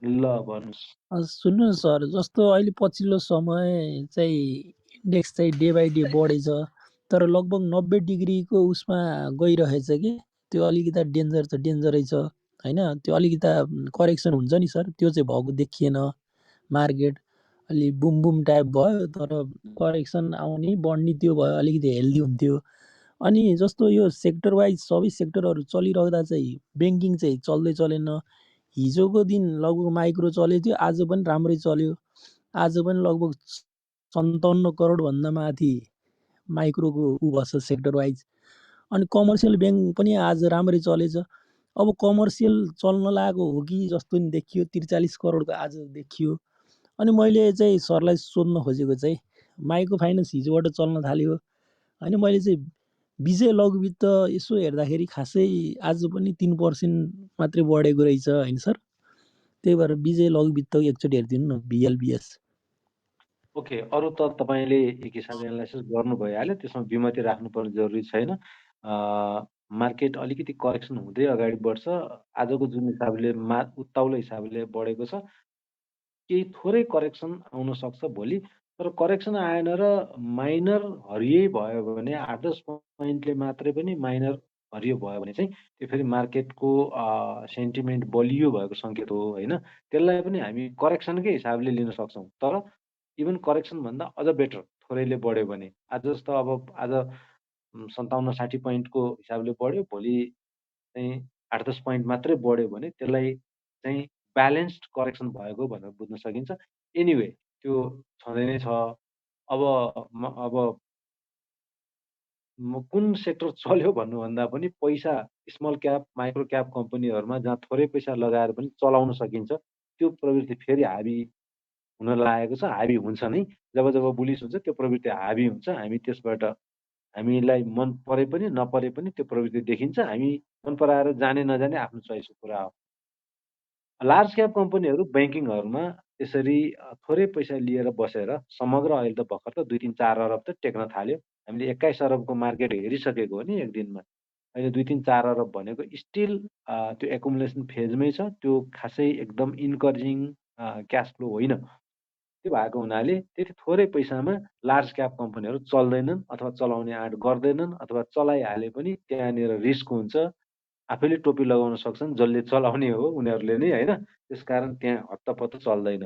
ल भन्नुहोस्। सुन्नु न सर, जस्तो अहिले पछिल्लो समय चाहिँ इन्डेक्स चाहिँ डे बाई डे बढेछ, तर लगभग 90 डिग्रीको उसमा गइरहेछ कि त्यो अलिकता डेन्जरै छ होइन। त्यो अलिकता करेक्सन हुन्छ नि सर, त्यो चाहिँ भएको देखिएन। मार्केट अलि बुम बुम टाइप भयो, तर करेक्सन आउने बढ्ने त्यो भयो, अलिकति हेल्दी हुन्थ्यो। अनि जस्तो यो सेक्टर वाइज सबै सेक्टरहरू चलिरहँदा चाहिँ ब्याङ्किङ चाहिँ चल्दै चलेन। हिजोको दिन लगभग माइक्रो चलेको थियो, आज पनि राम्रै चल्यो। आज पनि लगभग 57 करोडभन्दा माथि माइक्रोको ऊ बस्छ सेक्टर वाइज। अनि कमर्सियल ब्याङ्क पनि आज राम्रै चलेछ। अब कमर्सियल चल्न लागेको हो कि जस्तो नि देखियो, 43 करोडको आज देखियो। अनि मैले चाहिँ सरलाई सोध्न खोजेको चाहिँ माइक्रो फाइनेन्स हिजोबाट चल्न थाल्यो होइन। मैले चाहिँ विजय लघुवित्त यसो हेर्दाखेरि खासै आज पनि 3% मात्रै बढेको रहेछ होइन सर। त्यही भएर विजय लघुवित्त एकचोटि हेरिदिनु न, भिएलबिएस। ओके, अरू त तपाईँले एक हिसाबले एनालाइसिस गर्नु भइहाल्यो, त्यसमा विमति राख्नुपर्ने जरुरी छैन। मार्केट अलिकति करेक्सन हुँदै अगाडि बढ्छ। आजको जुन हिसाबले उत्ताउलो हिसाबले बढेको छ, केही थोरै करेक्सन आउन सक्छ भोलि, तर करेक्सन आएन र माइनर हरियै भयो भने 8-10 पोइन्टले मात्रै पनि माइनर हरियो भयो भने चाहिँ त्यो फेरि मार्केटको सेन्टिमेन्ट बलियो भएको सङ्केत हो होइन। त्यसलाई पनि हामी करेक्सनकै हिसाबले लिन सक्छौँ, तर इभन करेक्सन भन्दा अझ बेटर थोरैले बढ्यो भने। आज जस्तो अब आज 57-60 पोइन्टको हिसाबले बढ्यो, भोलि चाहिँ 8-10 पोइन्ट मात्रै बढ्यो भने त्यसलाई चाहिँ ब्यालेन्स्ड करेक्सन भएको भनेर बुझ्न सकिन्छ। एनिवे त्यो छँदै नै छ। अब कुन सेक्टर चल्यो भन्नुभन्दा पनि पैसा स्मल क्याप माइक्रो क्याप कम्पनीहरूमा जहाँ थोरै पैसा लगाएर पनि चलाउन सकिन्छ, त्यो प्रवृत्ति फेरि हाबी हुन लागेको छ। हाबी हुन्छ नै, जब जब बुलिस हुन्छ त्यो प्रवृत्ति हाबी हुन्छ। हामी त्यसबाट हामीलाई मन परे पनि नपरे पनि त्यो प्रवृत्ति देखिन्छ। हामी मन पराएर जाने नजाने आफ्नो चोइसको कुरा हो। लार्ज क्याप कम्पनीहरू ब्याङ्किङहरूमा त्यसरी थोरै पैसा लिएर बसेर समग्र अहिले त भर्खर त 2-3-4 अरब त टेक्न थाल्यो। हामीले 21 अरबको मार्केट हेरिसकेको हो नि एक दिनमा। अहिले 2-3-4 अरब भनेको स्टिल त्यो एकुमुलेसन फेजमै छ। त्यो खासै एकदम इन्करेजिङ क्यास फ्लो होइन। त्यो भएको हुनाले त्यति थोरै पैसामा लार्ज क्याप कम्पनीहरू चल्दैनन् अथवा चलाउने आँट गर्दैनन्, अथवा चलाइहाले पनि त्यहाँनिर रिस्क हुन्छ। आफैले टोपी लगाउन सक्छन्, जसले चलाउने हो उनीहरूले नै होइन। त्यसकारण त्यहाँ हत्तपत्त चल्दैन।